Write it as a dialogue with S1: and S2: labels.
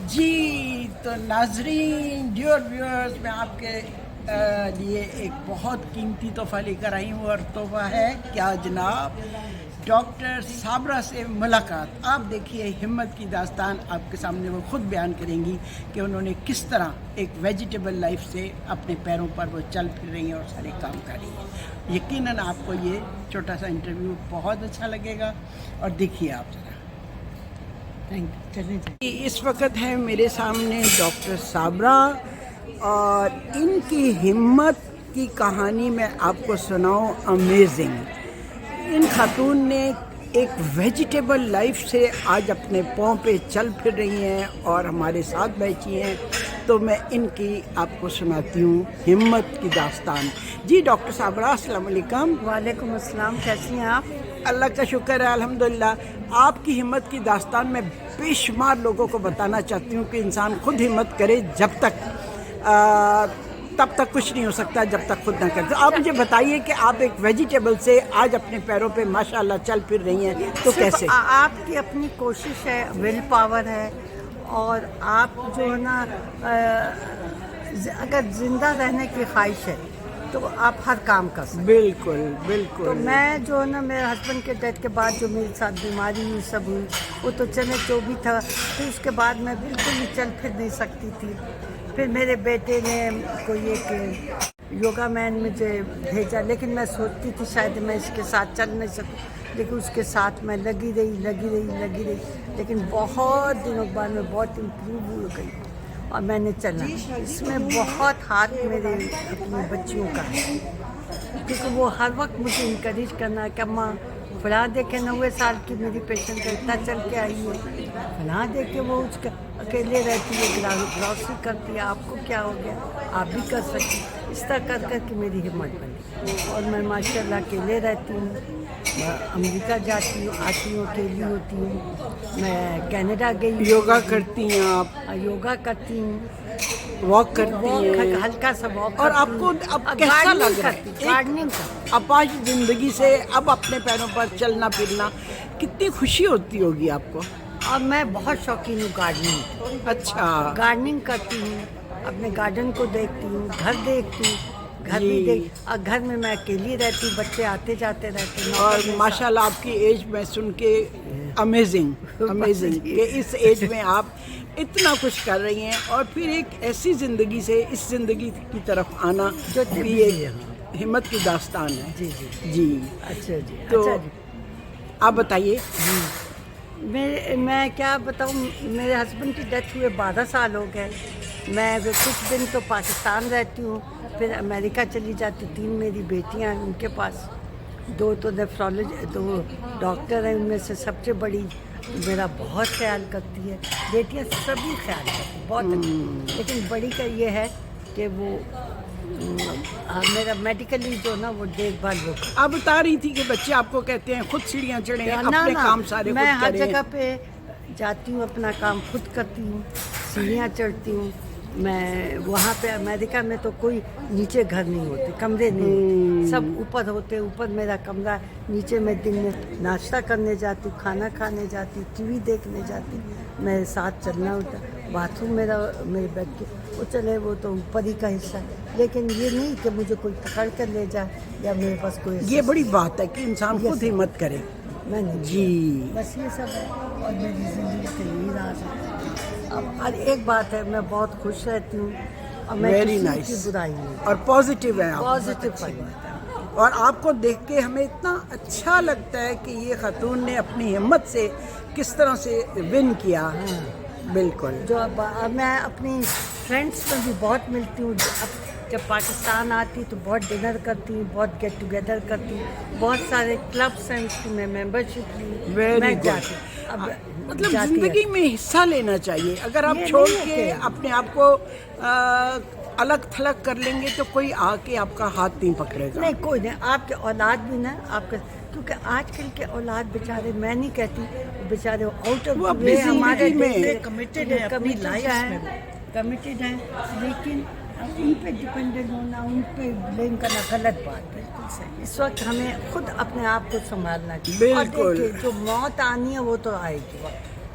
S1: جی تو ناظرین dear viewers, میں آپ کے لیے ایک بہت قیمتی تحفہ لے کر آئی ہوں، اور تحفہ ہے کیا جناب، ڈاکٹر صابرہ سے ملاقات۔ آپ دیکھیے ہمت کی داستان آپ کے سامنے وہ خود بیان کریں گی کہ انہوں نے کس طرح ایک ویجیٹیبل لائف سے اپنے پیروں پر وہ چل پھر رہی ہیں اور سارے کام کر رہی ہیں۔ یقیناً آپ کو یہ چھوٹا سا انٹرویو بہت اچھا لگے گا، اور دیکھیے آپ ذرا۔ اس وقت ہے میرے سامنے ڈاکٹر صابرہ، اور ان کی ہمت کی کہانی میں آپ کو سناؤں امیزنگ۔ ان خاتون نے ایک ویجیٹیبل لائف سے آج اپنے پاؤں پہ چل پھر رہی ہیں اور ہمارے ساتھ بیٹھی ہیں، تو میں ان کی آپ کو سناتی ہوں ہمت کی داستان۔ جی ڈاکٹر صابرہ، السلام علیکم۔
S2: وعلیکم السلام، کیسی ہیں آپ؟
S1: اللہ کا شکر ہے، الحمدللہ۔ آپ کی ہمت کی داستان میں بے شمار لوگوں کو بتانا چاہتی ہوں کہ انسان خود ہمت کرے، تب تک کچھ نہیں ہو سکتا جب تک خود نہ کرے۔ تو آپ مجھے بتائیے کہ آپ ایک ویجیٹیبل سے آج اپنے پیروں پہ ماشاءاللہ چل پھر رہی ہیں، تو کیسے؟
S2: آپ کی اپنی کوشش ہے، ول پاور ہے، اور آپ جو ہے نا اگر زندہ رہنے کی خواہش ہے تو آپ ہر کام کر سکتے ہیں۔
S1: بالکل بالکل۔
S2: تو میں جو ہے نا میرے ہسبینڈ کے ڈیتھ کے بعد جو میرے ساتھ بیماری ہوئی سب ہوئی، وہ تو چلے جو بھی تھا، پھر اس کے بعد میں بالکل ہی چل پھر نہیں سکتی تھی۔ پھر میرے بیٹے نے کوئی ایک یوگا مین مجھے بھیجا، لیکن میں سوچتی تھی شاید میں اس کے ساتھ چل نہیں سکوں، لیکن اس کے ساتھ میں لگی رہی، لیکن بہت دنوں بعد میں بہت امپروو ہو گئی اور میں نے چلا۔ اس میں بہت ہاتھ میرے اپنی بچیوں کا ہے، کیونکہ وہ ہر وقت مجھے انکریج کرنا کہ اماں فلاں دیکھے 90 سال کی میری پیشنٹ ہے، اتنا چل کے آئی ہے، فلاں دیکھے وہ اس کا اکیلے رہتی ہے، گروسری کرتی ہے، آپ کو کیا ہو گیا، آپ بھی کر سکتی۔ اس طرح کر کے میری ہمت بنی، اور میں ماشاء اللہ اکیلے رہتی ہوں، امریکہ جاتی ہوں، آتی ہوں، اکیلی ہوتی ہوں، میں کینیڈا گئی،
S1: یوگا کرتی ہیں آپ؟
S2: یوگا کرتی ہوں،
S1: واک کرتی ہیں؟
S2: ہلکا سا واک،
S1: اور آپ کو اب کیسا لگ رہا ہے
S2: گارڈننگ کرتی؟
S1: اپاہج زندگی سے اب اپنے پیروں پر چلنا پھرنا، کتنی خوشی ہوتی ہوگی آپ کو؟
S2: اور میں بہت شوقین ہوں گارڈننگ۔
S1: اچھا،
S2: گارڈننگ کرتی ہوں، اپنے گارڈن کو دیکھتی ہوں، گھر دیکھتی ہوں، گھر بھی اور گھر میں اکیلی رہتی ہوں، بچے آتے جاتے رہتے ہیں،
S1: اور ماشاءاللہ آپ کی ایج میں سن کے امیزنگ کہ اس ایج میں آپ اتنا کچھ کر رہی ہیں، اور پھر ایک ایسی زندگی سے اس زندگی کی طرف آنا
S2: جو
S1: بھی ایک ہمت کی داستان ہے۔ جی
S2: اچھا جی،
S1: تو
S2: اچھا جی،
S1: آپ بتائیے۔
S2: میں کیا بتاؤں، میرے ہسبینڈ کی ڈیتھ ہوئے 12 سال ہو گئے۔ میں کچھ دن تو پاکستان رہتی ہوں، پھر امریکہ چلی جاتی، 3 میری بیٹیاں ہیں، ان کے پاس 2 تو نیفرولوجی 2 ڈاکٹر ہیں، ان میں سے سب سے بڑی میرا بہت خیال کرتی ہے، بیٹیاں سبھی خیال کرتی ہیں بہت اچھا، لیکن بڑی کا یہ ہے کہ وہ میرا میڈیکلی جو نا وہ دیکھ بھال وہ
S1: آپ بتا رہی تھی کہ بچے آپ کو کہتے ہیں خود سیڑھیاں چڑھیں، اپنے کام سارے خود کریں۔
S2: میں ہر جگہ پہ جاتی ہوں، اپنا کام خود کرتی ہوں، سیڑھیاں چڑھتی ہوں۔ میں وہاں پہ امریکہ میں تو کوئی نیچے گھر نہیں ہوتے، کمرے نہیں ہوتے، سب اوپر ہوتے، اوپر میرا کمرہ، نیچے میں دن میں ناشتہ کرنے جاتی ہوں، کھانا کھانے جاتی ہوں، ٹی وی دیکھنے جاتی ہوں، میرے ساتھ چلنا ہوتا، باتھ روم میرا میرے بیڈ کے وہ چلے، وہ تو اوپر ہی کا حصہ ہے، لیکن یہ نہیں کہ مجھے کوئی پکڑ کر لے جائے یا میرے پاس کوئی۔
S1: یہ بڑی بات ہے کہ انسان خود ہمت کرے۔
S2: میں نے
S1: جی
S2: بس یہ سب ہے، اور میری زندگی کا یہی راز ہے۔ اور ایک بات ہے، میں بہت خوش رہتی ہوں، اور میں
S1: ویری
S2: کسی
S1: نائس،
S2: کی برائی نہیں،
S1: اور پازیٹیو ہے آپ،
S2: پازیٹیو۔
S1: اور آپ کو دیکھ کے ہمیں اتنا اچھا لگتا ہے کہ یہ خاتون نے اپنی ہمت سے کس طرح سے ون کیا۔ بالکل۔
S2: جو میں اپنی فرینڈس میں بھی بہت ملتی ہوں، جب پاکستان آتی تو بہت ڈنر کرتی ہوں، بہت گیٹ ٹوگیدر کرتی ہوں، بہت سارے کلبس ہیں اس کی میں ممبرشپ لی، میں جاتی اب
S1: مطلب زندگی میں حصہ لینا چاہیے، اگر آپ چھوڑ کے اپنے آپ کو الگ تھلگ کر لیں گے تو کوئی آ کے آپ کا ہاتھ نہیں پکڑے گا۔
S2: نہیں، کوئی نہیں، آپ کے اولاد بھی نا آپ کے، کیونکہ آج کل کے اولاد بیچارے، میں نہیں کہتی بیچارے آؤٹ آف وے، ہمارے کمیٹڈ ہیں، اپنی لائف میں کمیٹڈ ہیں، لیکن ان پہ ڈپینڈنٹ ہونا، ان پہ بلیم کرنا غلط بات ہے۔ اس وقت ہمیں خود اپنے آپ کو سنبھالنا چاہیے، اور دیکھیے جو موت آنی ہے وہ تو آئے گی وقت،